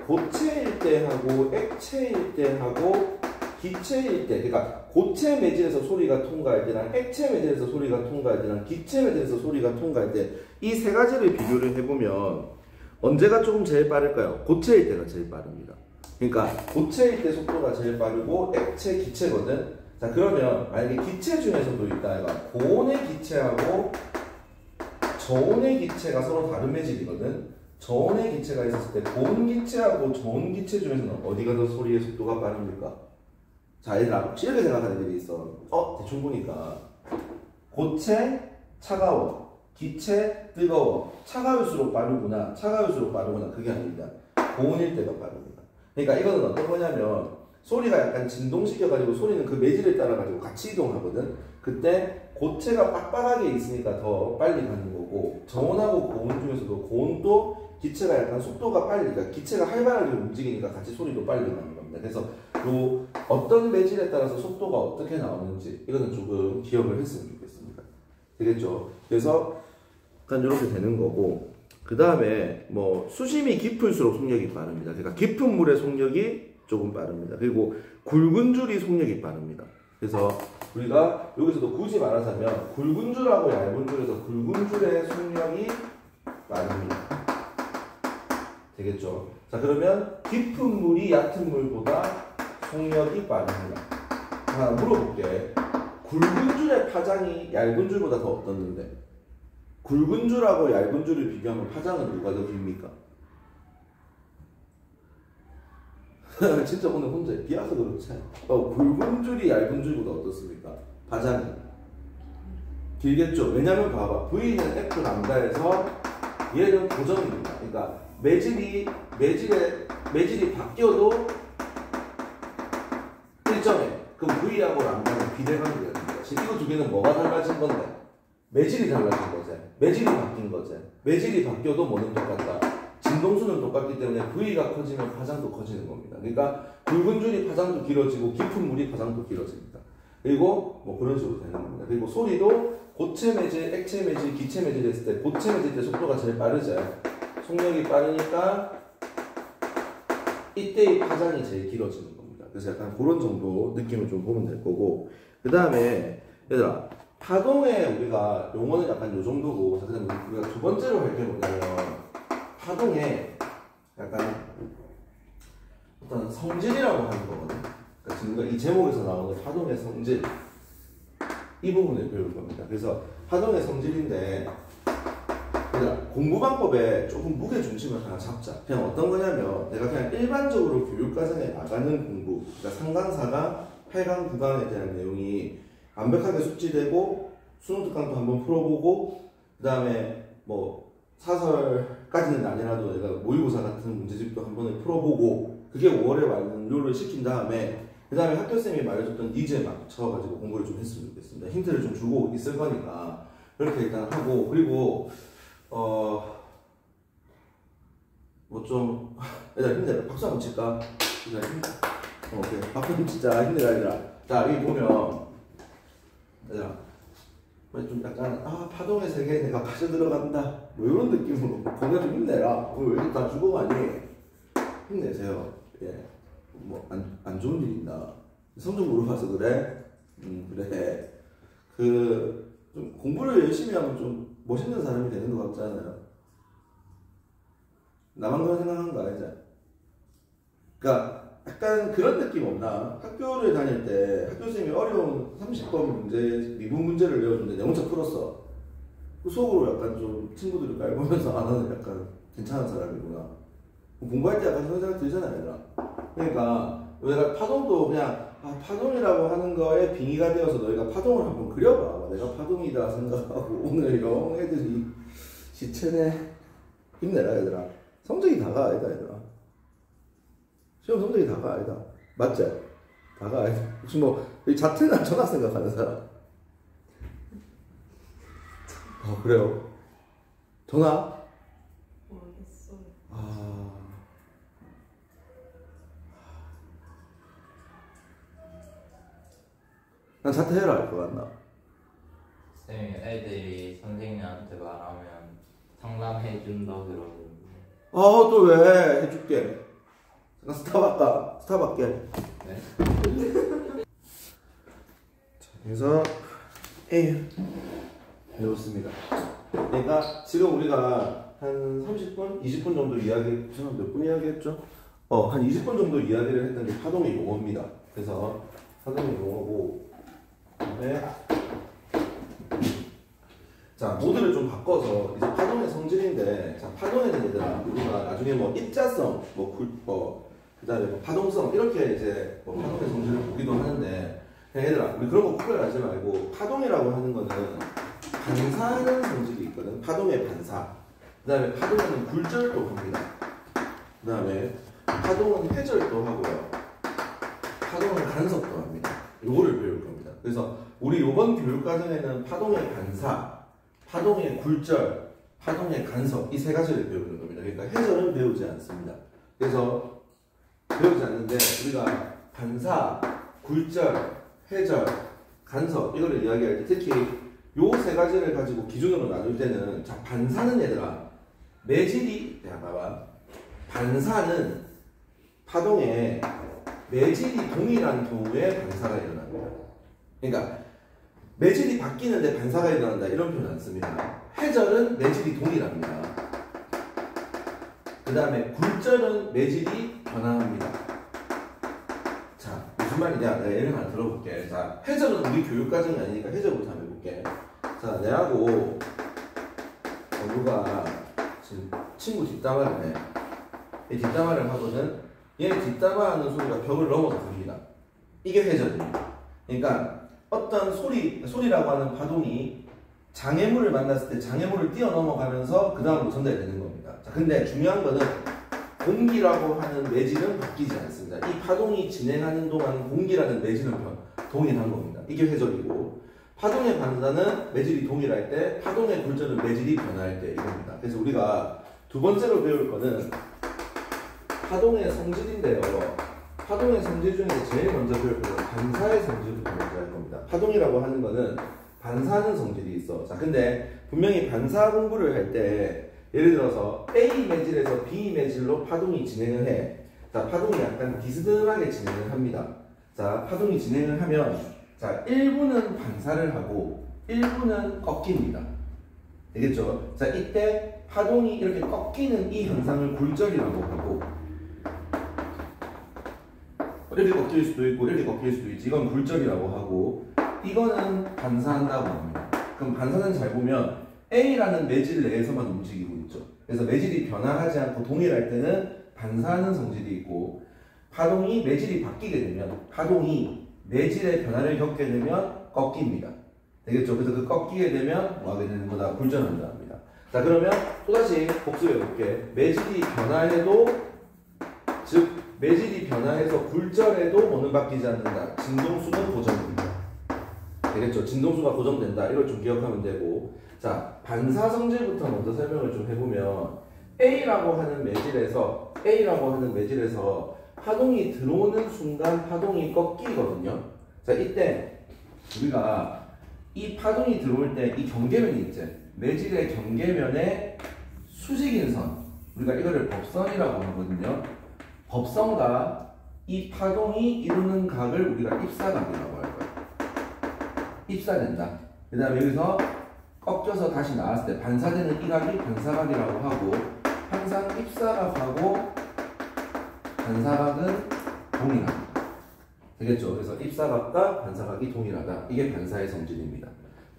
고체일 때 하고 액체일 때 하고 기체일 때 그러니까 고체 매질에서 소리가 통과할 때랑 액체 매질에서 소리가 통과할 때랑 기체 매질에서 소리가 통과할 때 이 세 가지를 비교를 해보면 언제가 조금 제일 빠를까요? 고체일 때가 제일 빠릅니다. 그러니까 고체일 때 속도가 제일 빠르고 액체, 기체거든. 자, 그러면 만약에 기체 중에서도 있다 해봐. 고온의 기체하고 저온의 기체가 서로 다른 매질이거든. 저온의 기체가 있었을 때 고온 기체하고 저온 기체 중에서는 어디가 더 소리의 속도가 빠릅니까? 자, 얘들아 혹시 이렇게 생각하는 애들이 있어. 대충 보니까 고체 차가워, 기체 뜨거워. 차가울수록 빠르구나, 차가울수록 빠르구나. 그게 아닙니다. 고온일 때가 빠릅니다. 그러니까 이거는 어떤 거냐면 소리가 약간 진동시켜가지고 소리는 그 매질에 따라가지고 같이 이동하거든. 그때 고체가 빡빡하게 있으니까 더 빨리 가는 거고 저온하고 고온 중에서도 고온도 기체가 약간 속도가 빨리 그러니까 기체가 활발하게 움직이니까 같이 소리도 빨리 나는 겁니다. 그래서 요 어떤 매질에 따라서 속도가 어떻게 나오는지 이거는 조금 기억을 했으면 좋겠습니다. 되겠죠? 그래서 약간 이렇게 되는 거고 그 다음에 뭐 수심이 깊을수록 속력이 빠릅니다. 그러니까 깊은 물의 속력이 조금 빠릅니다. 그리고 굵은 줄이 속력이 빠릅니다. 그래서 우리가 여기서도 굳이 말하자면 굵은 줄하고 얇은 줄에서 굵은 줄의 속력이 빠릅니다. 되겠죠? 자, 그러면 깊은 물이 얕은 물보다 속력이 빠릅니다. 하나 물어볼게. 굵은 줄의 파장이 얇은 줄보다 더 어떻는데? 굵은 줄하고 얇은 줄을 비교하면 파장은 누가 더 깁니까? 진짜 오늘 혼자 비와서 그렇지. 굵은 줄이 얇은 줄보다 어떻습니까? 파장이 길겠죠. 왜냐면 봐봐. V는 F 람다에서 얘는 고정입니다. 그러니까 매질이 바뀌어도 일정해. 그럼 V하고 람다는 비례관계가 됩니다. 이거 두 개는 뭐가 달라진 건데? 매질이 달라진 거지. 매질이 바뀐 거지. 매질이 바뀌어도 뭐는 똑같다. 진동수는 똑같기 때문에 V가 커지면 파장도 커지는 겁니다. 그러니까 굵은 줄이 파장도 길어지고 깊은 물이 파장도 길어집니다. 그리고 뭐 그런 식으로 되는 겁니다. 그리고 소리도 고체 매질, 액체 매질, 기체 매질 했을 때 고체 매질 때 속도가 제일 빠르죠. 속력이 빠르니까 이때의 파장이 제일 길어지는 겁니다. 그래서 약간 그런 정도 느낌을 좀 보면 될 거고 그 다음에 얘들아 파동에 우리가 용어는 약간 요 정도고 그 다음에 우리가 두 번째로 할 게 뭐냐면 파동에 약간 어떤 성질이라고 하는 거거든. 그러니까 지금 이 제목에서 나오는 파동의 성질 이 부분을 배울 겁니다. 그래서 파동의 성질인데 공부 방법에 조금 무게 중심을 하나 잡자. 그냥 어떤 거냐면 내가 그냥 일반적으로 교육과정에 나가는 공부 그러니까 3강, 4강, 8강, 9강에 대한 내용이 완벽하게 숙지되고 수능 특강도 한번 풀어보고 그 다음에 뭐 사설까지는 아니라도 내가 모의고사 같은 문제집도 한 번에 풀어보고 그게 5월에 완료를 시킨 다음에 그 다음에 학교쌤이 말해줬던 니즈에 맞춰가지고 공부를 좀 했으면 좋겠습니다. 힌트를 좀 주고 있을 거니까 그렇게 일단 하고 그리고 뭐 좀 얘들아 힘내라. 박수 한번 칠까? 얘들아 힘내. 오케이. 박수 한번 치자. 힘내라 얘들아. 자 여기 보면 얘들아 좀 약간 파동의 세계에 내가 빠져 들어간다 뭐 이런 느낌으로 건강 좀 힘내라. 왜 이렇게 다 죽어가니? 힘내세요. 예. 뭐 안 좋은 일 있나? 성적 물어봐서 그래? 그래. 좀 공부를 열심히 하면 좀 멋있는 사람이 되는 것 같지 않아요? 나만 그런 생각하는 거 아니지? 그러니까 약간 그런 느낌 없나? 학교를 다닐 때 학교생이 어려운 30번 문제, 미분 문제를 내어줬는데 내 혼자 풀었어. 그 속으로 약간 좀 친구들이 깔보면서 안 하는 약간 괜찮은 사람이구나. 공부할 때 약간 그런 생각 들잖아요, 얘들아. 그러니까 내가 파동도 그냥 파동이라고 하는 거에 빙의가 되어서 너희가 파동을 한번 그려봐. 내가 파동이다 생각하고 오늘 영 애들이 시체네. 힘내라 얘들아. 성적이 다가 아니다 얘들아. 시험 성적이 다가 아니다. 맞지? 다가 아니다. 혹시 뭐 자퇴나 전학 생각하는 사람? 그래요? 전학? 모르겠어요. 난 자퇴해라 할 것 같나? 쌤이 애들이 선생님한테 말하면 상담해준다 그러는데. 또 왜? 해줄게. 나 스탑할까? 스탑할게. 네? 자, 그래서 배웠습니다. 그러니까 지금 우리가 한 30분, 20분 정도 이야기, 저는 몇 분 이야기했죠? 한 20분 정도 이야기를 했던 게 파동의 용어입니다. 그래서 파동의 용어고, 그다음에 자, 모드를 좀 바꿔서 이제 파동의 성질인데, 자, 파동에는 얘들아, 우리가 나중에 뭐 입자성, 그다음에 뭐 파동성 이렇게 이제 뭐 파동의 성질을 보기도 하는데, 그냥 얘들아, 우리 그런 거 구별하지 말고 파동이라고 하는 거는 반사하는 성질이 있거든. 파동의 반사. 그다음에 파동에는 굴절도 합니다. 그다음에 파동은 회절도 하고요. 파동은 간섭도 합니다. 요거를 배울 겁니다. 그래서 우리 요번 교육 과정에는 파동의 반사, 파동의 굴절, 파동의 간섭 이 세 가지를 배우는 겁니다. 그러니까 회절은 배우지 않습니다. 그래서 배우지 않는데 우리가 반사, 굴절, 회절, 간섭 이거를 이야기할 때 특히 요 세 가지를 가지고 기준으로 나눌 때는 자 반사는 얘들아 매질이 봐봐 반사는 파동에 매질이 동일한 경우에 반사가 일어납니다. 그러니까 매질이 바뀌는데 반사가 일어난다 이런 표현 안 씁니다. 회절은 매질이 동일합니다. 그 다음에 굴절은 매질이 변화합니다. 자 무슨 말이냐 내가 예를 하나 들어볼게. 자 회절은 우리 교육 과정이 아니니까 회절부터 한번 해볼게. 자 내하고 누가 지금 친구 뒷담화를 해. 이 뒷담화를 하고는 얘 뒷담화하는 소리가 벽을 넘어서 갑니다. 이게 회전입니다. 그러니까 어떤 소리라고 하는 파동이 장애물을 만났을 때 장애물을 뛰어넘어가면서 그 다음으로 전달되는 겁니다. 자, 근데 중요한 거는 공기라고 하는 매질은 바뀌지 않습니다. 이 파동이 진행하는 동안 공기라는 매질은 동일한 겁니다. 이게 회전이고 파동의 반사는 매질이 동일할 때 파동의 굴절은 매질이 변화할 때 이겁니다. 그래서 우리가 두 번째로 배울 거는 파동의 성질인데요. 파동의 성질 중에서 제일 먼저 배울 거는 반사의 성질부터 먼저 할 겁니다. 파동이라고 하는 거는 반사하는 성질이 있어. 자, 근데 분명히 반사 공부를 할 때 예를 들어서 A 매질에서 B 매질로 파동이 진행을 해. 자, 파동이 약간 비스듬하게 진행을 합니다. 자, 파동이 진행을 하면 자, 일부는 반사를 하고 일부는 꺾입니다. 되겠죠? 자, 이때 파동이 이렇게 꺾이는 이 현상을 굴절이라고 하고 이렇게 꺾일 수도 있고 이렇게 꺾일 수도 있지. 이건 굴절이라고 하고 이거는 반사한다고 합니다. 그럼 반사는 잘 보면 A라는 매질 내에서만 움직이고 있죠. 그래서 매질이 변화하지 않고 동일할 때는 반사하는 성질이 있고 파동이 매질이 바뀌게 되면 파동이 매질의 변화를 겪게 되면 꺾입니다. 되겠죠? 그래서 그 꺾이게 되면 뭐 하게 되는 거다? 굴절한다 합니다. 자 그러면 또다시 복습해 볼게. 매질이 변화해도 즉 매질이 변화해서 굴절해도 뭐는 바뀌지 않는다. 진동수는 고정됩니다. 되겠죠? 진동수가 고정된다. 이걸 좀 기억하면 되고 자 반사 성질부터 먼저 설명을 좀 해보면 A라고 하는 매질에서 파동이 들어오는 순간 파동이 꺾이거든요. 자 이때 우리가 이 파동이 들어올 때 이 경계면이 있지. 매질의 경계면에 수직인 선 우리가 이거를 법선이라고 하거든요. 법선과 이 파동이 이루는 각을 우리가 입사각이라고 할 거예요. 입사된다. 그 다음에 여기서 꺾여서 다시 나왔을 때 반사되는 이 각이 반사각이라고 하고 항상 입사각하고 반사각은 동일합니다. 되겠죠? 그래서 입사각과 반사각이 동일하다. 이게 반사의 성질입니다.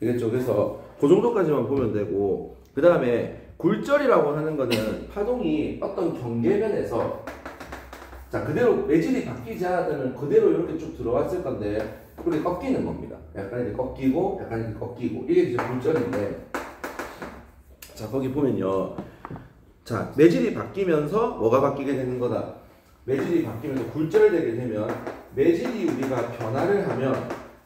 되겠죠? 그래서 그 정도까지만 보면 되고 그 다음에 굴절이라고 하는 거는 파동이 어떤 경계면에서 자 그대로 매질이 바뀌지 않았다면 그대로 이렇게 쭉 들어왔을 건데 이렇게 꺾이는 겁니다. 약간 이렇게 꺾이고 약간 이렇게 꺾이고 이게 이제 굴절인데 자 거기 보면요. 자 매질이 바뀌면서 뭐가 바뀌게 되는 거다. 매질이 바뀌면서 굴절되게 되면 매질이 우리가 변화를 하면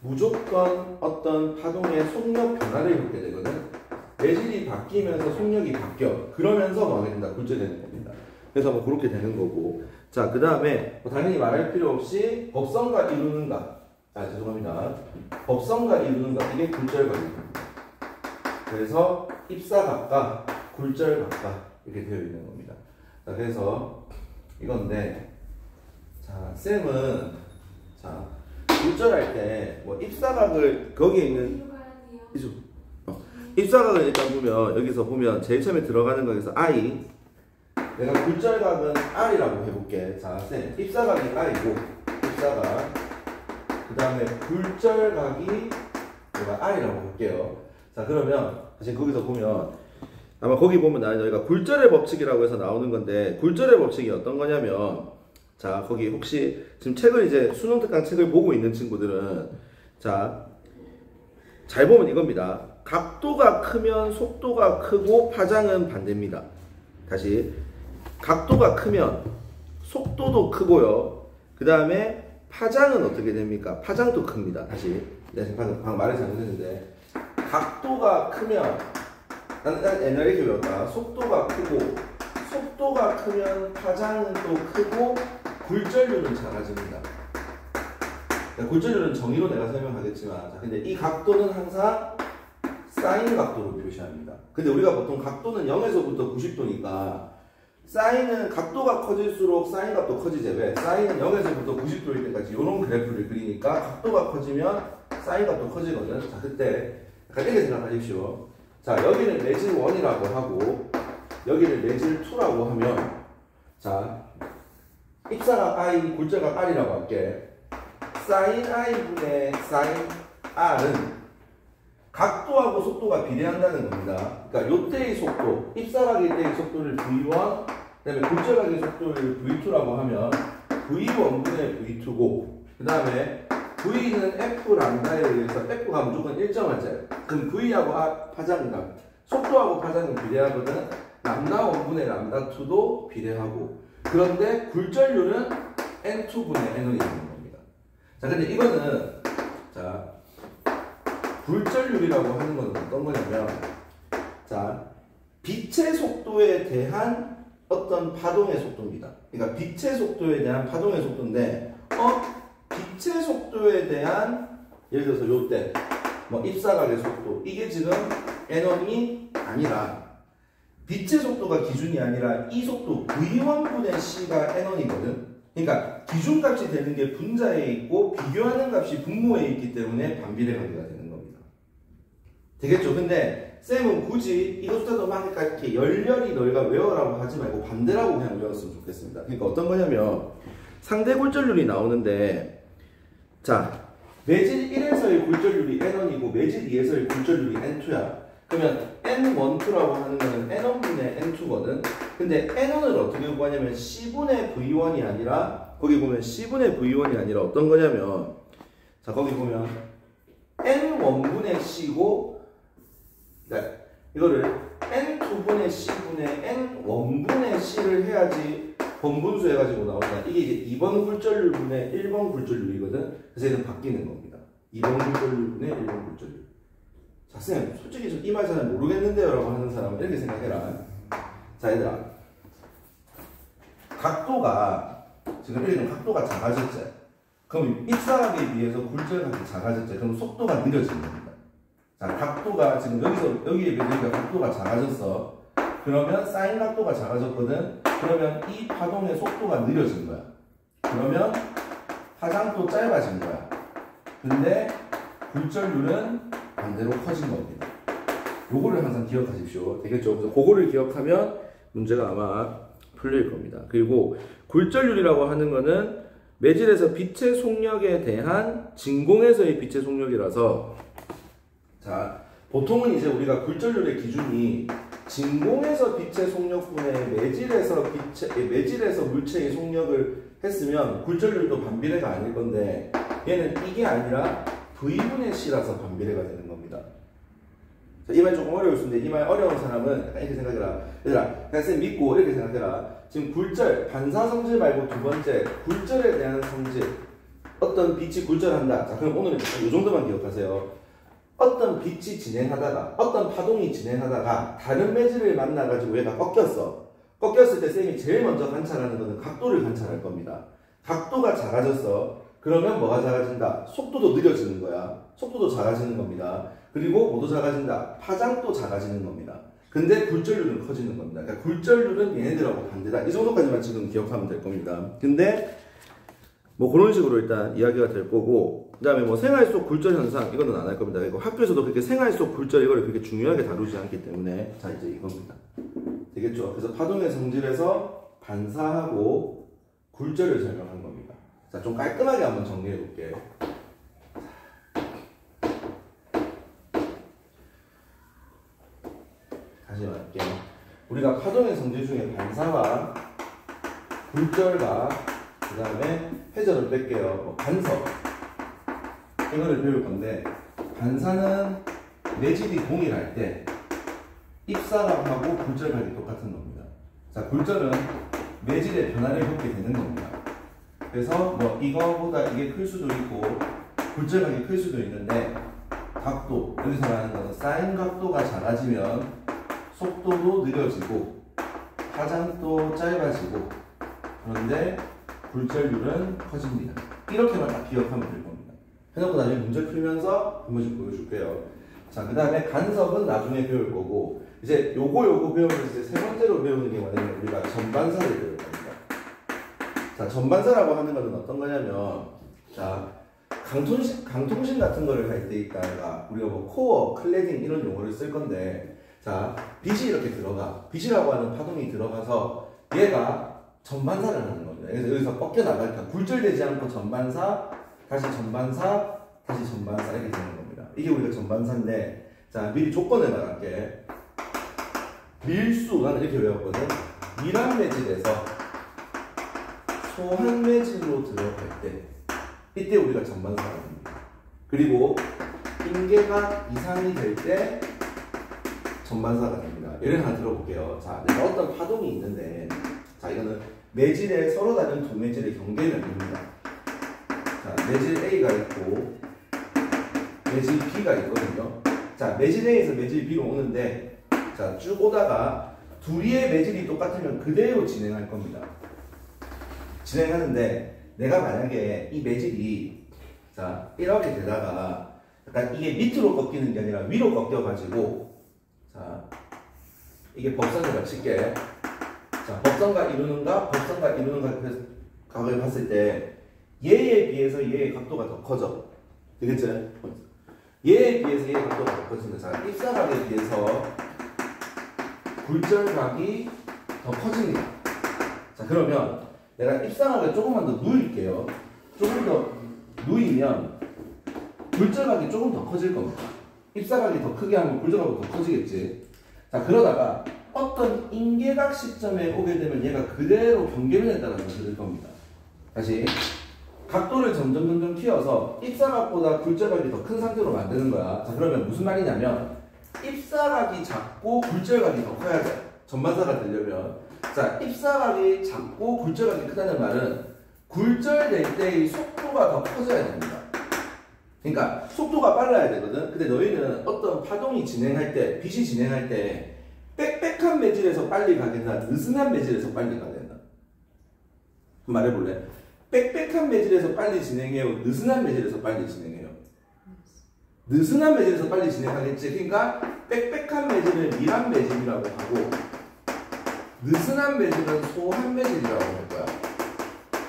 무조건 어떤 파동의 속력 변화를 겪게 되거든. 매질이 바뀌면서 속력이 바뀌어. 그러면서 뭐 하게 된다. 굴절되는 겁니다. 그래서 뭐 그렇게 되는 거고. 자, 그 다음에 뭐 당연히 말할 필요 없이 법성과 이루는가. 아, 죄송합니다. 법성과 이루는가. 이게 굴절각입니다. 그래서 입사각과 굴절각과 이렇게 되어 있는 겁니다. 자, 그래서 이건데, 자, 쌤은, 자, 굴절할 때 뭐 입사각을 거기에 있는, 입사각을 일단 보면, 여기서 보면 제일 처음에 들어가는 거에서 I, 내가 굴절각은 R이라고 해볼게. 자, 쌤, 입사각이 R이고, 입사각. 그 다음에 굴절각이 내가 R이라고 볼게요. 자, 그러면, 사실 거기서 보면, 아마 거기 보면 저희가 굴절의 법칙이라고 해서 나오는 건데, 굴절의 법칙이 어떤 거냐면, 자, 거기 혹시 지금 책을 이제 수능 특강 책을 보고 있는 친구들은, 자, 잘 보면 이겁니다. 각도가 크면 속도가 크고 파장은 반대입니다. 다시. 각도가 크면 속도도 크고요. 그 다음에 파장은 어떻게 됩니까? 파장도 큽니다. 다시. 내가 방금 말을 잘못했는데. 각도가 크면, 나는 옛날에 이렇게 배웠다. 속도가 크고, 속도가 크면 파장은 또 크고, 굴절률은 작아집니다. 굴절률은 정의로 내가 설명하겠지만, 자, 근데 이 각도는 항상 사인 각도로 표시합니다. 근데 우리가 보통 각도는 0에서부터 90도니까 사인은 각도가 커질수록 사인 값도 커지지. 왜? 사인은 0에서부터 90도일 때까지 이런 그래프를 그리니까 각도가 커지면 사인 값도 커지거든. 자, 그때 약간 이렇게 생각하십시오. 자, 여기를 매질 1이라고 하고 여기를 매질 2라고 하면 자, 입사각 I, 굴절각 R이라고 할게. 사인 I분의 사인 R은 각도하고 속도가 비례한다는 겁니다. 그러니까 요때의 속도, 입사각일 때의 속도를 V1, 그 다음에 굴절각의 속도를 V2라고 하면 V1분의 V2고, 그 다음에 V는 F 람다에 의해서 F가 무조건 일정하죠. 그럼 V하고 파장이랑 속도하고 파장은 비례하거든. 람다 1분의 람다 2도 비례하고. 그런데 굴절률은 N2분의 N1이 되는 겁니다. 자, 근데 이거는 자 굴절률이라고 하는 건 어떤 거냐면, 자, 빛의 속도에 대한 어떤 파동의 속도입니다. 그러니까 빛의 속도에 대한 파동의 속도인데, 빛의 속도에 대한, 예를 들어서 요때, 뭐 입사각의 속도, 이게 지금 N1이 아니라, 빛의 속도가 기준이 아니라 이 속도 V1분의 C가 N1이거든. 그러니까 기준값이 되는 게 분자에 있고 비교하는 값이 분모에 있기 때문에 반비례 관계가 되는 겁니다. 되겠죠? 근데 쌤은 굳이 이것보다도 막 이렇게 열렬히 너희가 외워라고 하지 말고 반대라고 그냥 외웠으면 좋겠습니다. 그러니까 어떤 거냐면 상대 굴절률이 나오는데, 자, 매질 1에서의 굴절률이 N1이고 매질 2에서의 굴절률이 N2야. 그러면 N12라고 하는 거는 N1분의 N2거든. 근데 N1을 어떻게 구하냐면 C분의 V1이 아니라, 거기 보면 C분의 V1이 아니라 어떤 거냐면, 자, 거기 보면 N1분의 C고, 그러니까 이거를 N2분의 C분의 N1분의 C를 해야지 번분수 해가지고 나온다. 이게 이제 2번 굴절률분의 1번 굴절률이거든. 그래서 얘는 바뀌는 겁니다. 2번 굴절률분의 1번 굴절률. 자, 쌤, 솔직히 이 말 잘 모르겠는데요 라고 하는 사람은 이렇게 생각해라. 자, 얘들아, 각도가 지금 이렇게 각도가 작아졌지. 그럼 입사각에 비해서 굴절각이 작아졌지. 그럼 속도가 느려지는 겁니다. 자, 각도가 지금 여기에 비해서 각도가 작아졌어. 그러면 사인 각도가 작아졌거든. 그러면 이 파동의 속도가 느려진 거야. 그러면 파장도 짧아진 거야. 근데 굴절률은 반대로 커진 겁니다. 요거를 항상 기억하십시오. 되겠죠? 그래서 그거를 기억하면 문제가 아마 풀릴 겁니다. 그리고 굴절률이라고 하는 거는 매질에서 빛의 속력에 대한 진공에서의 빛의 속력이라서, 자, 보통은 이제 우리가 굴절률의 기준이 진공에서 빛의 속력분에 매질에서 물체의 속력을 했으면 굴절률도 반비례가 아닐 건데 얘는 이게 아니라 V분의 C라서 반비례가 되는 겁니다. 이 말 조금 어려울 수 있는데 이 말 어려운 사람은 약간 이렇게 생각해라. 얘들아, 그냥 쌤 믿고 이렇게 생각해라. 지금 굴절, 반사 성질 말고 두 번째 굴절에 대한 성질. 어떤 빛이 굴절한다. 자, 그럼 오늘은 이 정도만 기억하세요. 어떤 빛이 진행하다가, 어떤 파동이 진행하다가 다른 매질을 만나가지고 얘가 꺾였어. 꺾였을 때 쌤이 제일 먼저 관찰하는 것은 각도를 관찰할 겁니다. 각도가 작아졌어. 그러면 뭐가 작아진다? 속도도 느려지는 거야. 속도도 작아지는 겁니다. 그리고 뭐도 작아진다? 파장도 작아지는 겁니다. 근데 굴절률은 커지는 겁니다. 그러니까 굴절률은 얘네들하고 반대다. 이 정도까지만 지금 기억하면 될 겁니다. 근데 뭐 그런 식으로 일단 이야기가 될 거고, 그 다음에 뭐 생활 속 굴절 현상 이거는 안 할 겁니다. 그리고 학교에서도 그렇게 생활 속 굴절 이거를 그렇게 중요하게 다루지 않기 때문에 자 이제 이겁니다. 되겠죠? 그래서 파동의 성질에서 반사하고 굴절을 설명한 겁니다. 자, 좀 깔끔하게 한번 정리해 볼게요. 다시 말할게요. 우리가 파동의 성질 중에 반사와 굴절과 그 다음에 회전을 뺄게요. 뭐 간섭 이거를 배울 건데, 반사는 매질이 동일할 때 입사각하고 굴절각이 똑같은 겁니다. 자, 굴절은 매질의 변화를 겪게 되는 겁니다. 그래서 뭐 이거보다 이게 클 수도 있고 굴절각이 클 수도 있는데, 각도, 여기서 말하는 것은 사인 각도가 작아지면 속도도 느려지고 파장도 짧아지고, 그런데 굴절률은 커집니다. 이렇게만 딱 기억하면 될 겁니다. 해놓고 나중에 문제 풀면서 한 번씩 보여줄게요. 자, 그 다음에 간섭은 나중에 배울 거고, 이제 요거 배우면서 이제 세 번째로 배우는 게 뭐냐면 우리가 전반사를 배울 겁니다. 자, 전반사라고 하는 것은 어떤 거냐면, 자, 강통신 같은 거를 할 때 있다가 우리가 뭐 코어, 클래딩 이런 용어를 쓸 건데, 자, 빛이 이렇게 들어가, 빛이라고 하는 파동이 들어가서 얘가 전반사를 하는 겁니다. 그래서 여기서 꺾여 나가니까 굴절되지 않고 전반사, 다시 전반사, 다시 전반사 이렇게 되는 겁니다. 이게 우리가 전반사인데, 자, 미리 조건을 말할게. 밀수, 나는 이렇게 외웠거든. 밀한 매질에서 소한 매질로 들어갈 때, 이때 우리가 전반사가 됩니다. 그리고 인계가 이상이 될 때 전반사가 됩니다. 예를 하나 들어볼게요. 자, 내가 어떤 파동이 있는데, 자, 이거는 매질에 서로 다른 두 매질의 경계면입니다. 자, 매질 A가 있고 매질 B가 있거든요. 자, 매질 A에서 매질 B로 오는데, 자, 쭉 오다가 둘이의 매질이 똑같으면 그대로 진행할 겁니다. 진행하는데, 내가 만약에 이 매질이 자 이렇게 되다가 약간 이게 밑으로 꺾이는 게 아니라 위로 꺾여가지고, 자, 이게 법선을 칠게. 자, 법선과 이루는가, 법선과 이루는가 각을 봤을 때 얘에 비해서 얘의 각도가 더 커져. 되겠지? 얘에 비해서 얘의 각도가 더 커진다. 자, 입사각에 비해서 굴절각이 더 커집니다. 자, 그러면 내가 입사각을 조금만 더 누일게요. 조금 더 누이면 굴절각이 조금 더 커질 겁니다. 입사각이 더 크게 하면 굴절각이 더 커지겠지. 자, 그러다가 어떤 인계각 시점에 오게 되면 얘가 그대로 경계면에 따라서 그릴 겁니다. 다시 각도를 점점 키워서 입사각보다 굴절각이 더 큰 상태로 만드는 거야. 자, 그러면 무슨 말이냐면 입사각이 작고 굴절각이 더 커야 돼. 전반사가 되려면. 자, 입사각이 작고 굴절각이 크다는 말은 굴절될 때의 속도가 더 커져야 됩니다. 그러니까 속도가 빨라야 되거든. 근데 너희는 어떤 파동이 진행할 때, 빛이 진행할 때 빽빽한 매질에서 빨리 가겠나, 느슨한 매질에서 빨리 가겠나? 말해볼래? 빽빽한 매질에서 빨리 진행해요? 느슨한 매질에서 빨리 진행해요? 느슨한 매질에서 빨리 진행하겠지. 그러니까 빽빽한 매질을 밀한 매질이라고 하고, 느슨한 매질은 소한 매질이라고 할 거야.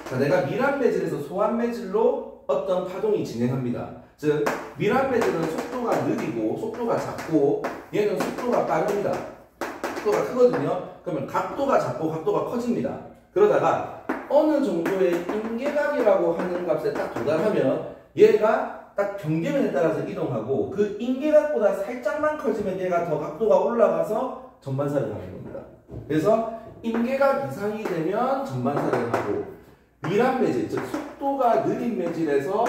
자, 내가 밀한 매질에서 소한 매질로 어떤 파동이 진행합니다. 즉, 밀한 매질은 속도가 느리고 속도가 작고, 얘는 속도가 빠릅니다. 속도가 크거든요. 그러면 각도가 작고 각도가 커집니다. 그러다가 어느 정도의 인계각이라고 하는 값에 딱 도달하면 얘가 딱 경계면에 따라서 이동하고, 그 인계각보다 살짝만 커지면 얘가 더 각도가 올라가서 전반사를 하는 겁니다. 그래서 임계각 이상이 되면 전반사를 하고 미란 매질, 즉 속도가 느린 매질에서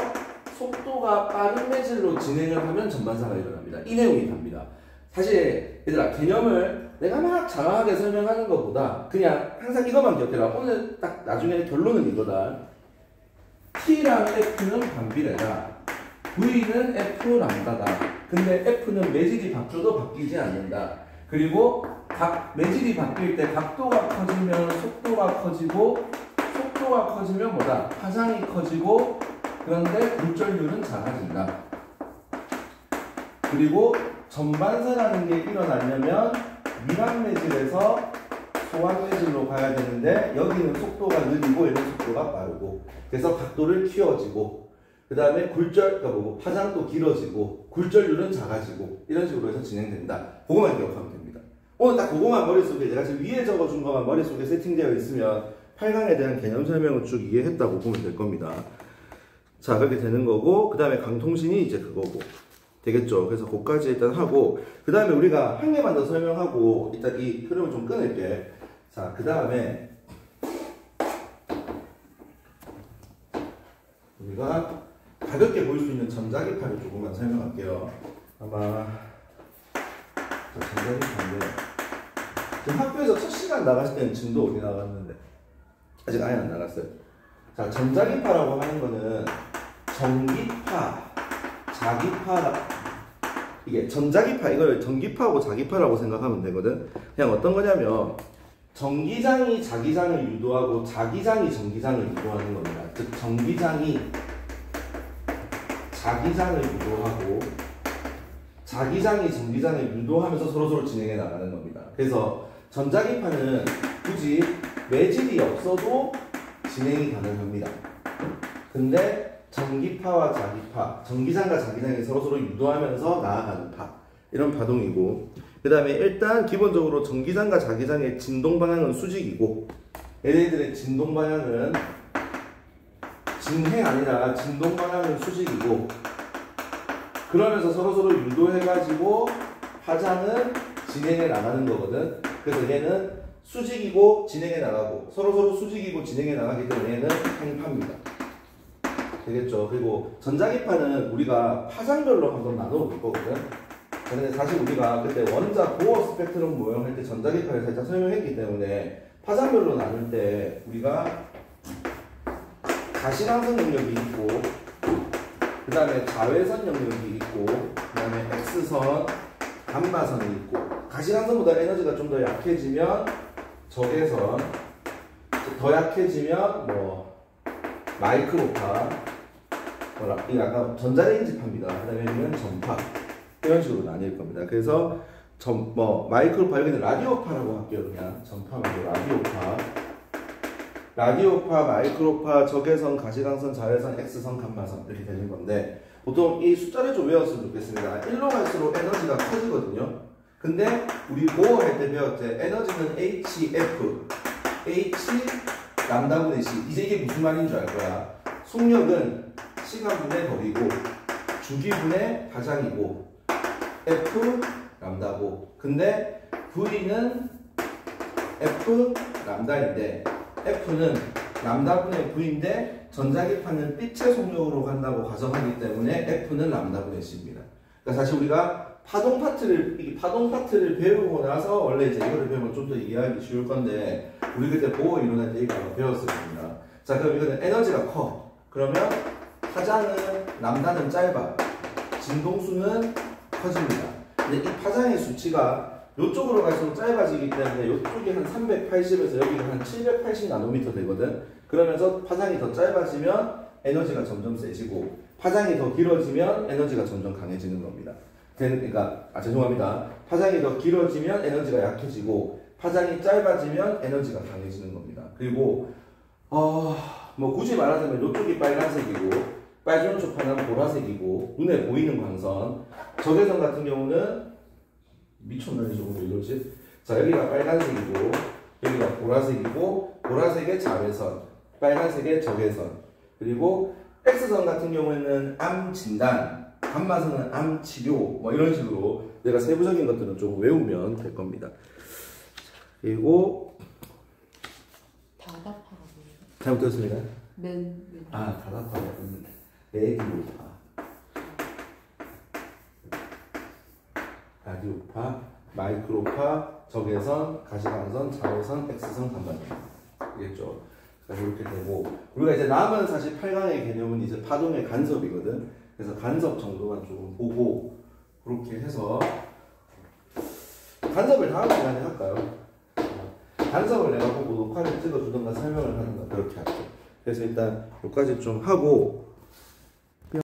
속도가 빠른 매질로 진행을 하면 전반사가 일어납니다. 이 내용이 답니다. 사실 얘들아 개념을 내가 막 장황하게 설명하는 것보다 그냥 항상 이것만 기억해라. 오늘 딱 나중에 결론은 이거다. T랑 F는 반비례다. V는 F 람다다. 근데 F는 매질이 바뀌어도 바뀌지 않는다. 그리고 매질이 바뀔 때 각도가 커지면 속도가 커지고 속도가 커지면 뭐다? 파장이 커지고 그런데 굴절률은 작아진다. 그리고 전반사라는 게 일어나려면 미란 매질에서 소환 매질로 가야 되는데 여기는 속도가 느리고 얘는 속도가 빠르고 그래서 각도를 키워지고 그 다음에 그러니까 파장도 길어지고 굴절률은 작아지고 이런 식으로 해서 진행된다. 그거만 기억하면 됩니다. 오늘 딱 그거만 머릿속에 내가 지금 위에 적어준 것만 머릿속에 세팅되어 있으면 8강에 대한 개념 설명을 쭉 이해했다고 보면 될 겁니다. 자 그렇게 되는 거고 그 다음에 강통신이 이제 그거고 되겠죠. 그래서 그거까지 일단 하고 그 다음에 우리가 한 개만 더 설명하고 일단 이 흐름을 좀 끊을게. 자 그 다음에 우리가 가볍게 볼 수 있는 전자기파를 조금만 설명할게요. 아마 전자기파인데 지금 학교에서 첫 시간 나갔을 때는 진도 어디 나갔는데 아직 아예 안 나갔어요. 자 전자기파라고 하는 거는 전기파, 자기파 이게 전자기파 이걸 전기파하고 자기파라고 생각하면 되거든. 그냥 어떤 거냐면 전기장이 자기장을 유도하고 자기장이 전기장을 유도하는 겁니다. 즉 전기장이 자기장을 유도하고 자기장이 전기장을 유도하면서 서로서로 진행해 나가는 겁니다. 그래서 전자기파는 굳이 매질이 없어도 진행이 가능합니다. 근데 전기파와 자기파, 전기장과 자기장이 서로서로 유도하면서 나아가는 파 이런 파동이고 그 다음에 일단 기본적으로 전기장과 자기장의 진동 방향은 수직이고 얘네들의 진동 방향은 진행 아니라 진동 방향은 수직이고 그러면서 서로서로 유도해가지고 파장은 진행해 나가는 거거든. 그래서 얘는 수직이고 진행해 나가고 서로서로 수직이고 진행해 나가기 때문에 얘는 행파입니다. 되겠죠. 그리고 전자기파는 우리가 파장별로 한번 나눠 볼 거거든. 근데 사실 우리가 그때 원자 보어 스펙트럼 모형 할 때 전자기파를 살짝 설명했기 때문에 파장별로 나눌 때 우리가 가시광선 영역이 있고 그 다음에 자외선 영역이 있고 그 다음에 X선, 감마선이 있고 가시광선보다 에너지가 좀 더 약해지면 적외선, 더 약해지면 뭐 마이크로파, 이게 약간 전자레인지파입니다. 그 다음에 여기는 전파 이런 식으로 나뉠 겁니다. 그래서 마이크로파 여기는 라디오파라고 할게요. 그냥 전파 말고 라디오파, 마이크로파, 적외선, 가시광선, 자외선, X선, 감마선 이렇게 되는 건데 보통 이 숫자를 좀 외웠으면 좋겠습니다. 1로 갈수록 에너지가 커지거든요. 근데 우리 보어 할 때 배웠죠. 에너지는 HF, H 람다분의 C. 이제 이게 무슨 말인 줄 알 거야. 속력은 시간분의 거리고 주기분의 파장이고 F 람다고. 근데 V는 F 람다인데 F는 람다분의 V인데 전자기파는 빛의 속력으로 간다고 가정하기 때문에 F는 람다분의 C입니다. 그러니까 사실 우리가 파동 파트를 배우고 나서 원래 이제 이거를 배우면 좀 더 이해하기 쉬울 건데 우리 그때 보호 이론할 때 이거 아마 배웠을 겁니다. 자 그럼 이거는 에너지가 커. 그러면 파장은 람다는 짧아. 진동수는 커집니다. 근데 이 파장의 수치가 이쪽으로 갈수록 짧아지기 때문에 이쪽이 한 380에서 여기가 한 780 나노미터 되거든. 그러면서 파장이 더 짧아지면 에너지가 점점 세지고 파장이 더 길어지면 에너지가 점점 강해지는 겁니다. 그러니까 죄송합니다. 파장이 더 길어지면 에너지가 약해지고 파장이 짧아지면 에너지가 강해지는 겁니다. 그리고 뭐 굳이 말하자면 이쪽이 빨간색이고 빨간 쪽 하나는 보라색이고 눈에 보이는 광선. 적외선 같은 경우는 미쳤나요 저거 왜 이러지? 자 여기가 빨간색이고 여기가 보라색이고 보라색의 자외선, 빨간색의 적외선. 그리고 X선 같은 경우에는 암 진단, 감마선은 암 치료 뭐 이런 식으로 내가 세부적인 것들은 좀 외우면 될 겁니다. 그리고 다다파가 뭐예요? 잘못했습니다. 맨 다다파가 레디오파, 라디오파, 마이크로파, 적외선, 가시광선, 자외선, X선, 단반전 이겠죠. 이렇게 되고, 우리가 이제 남은 사실 8강의 개념은 이제 파동의 간섭이거든. 그래서 간섭 정도만 조금 보고 그렇게 해서 간섭을 다음 시간에 할까요? 간섭을 내가 보고 녹화를 찍어주던가 설명을 하던가 그렇게 할게요. 그래서 일단 여기까지 좀 하고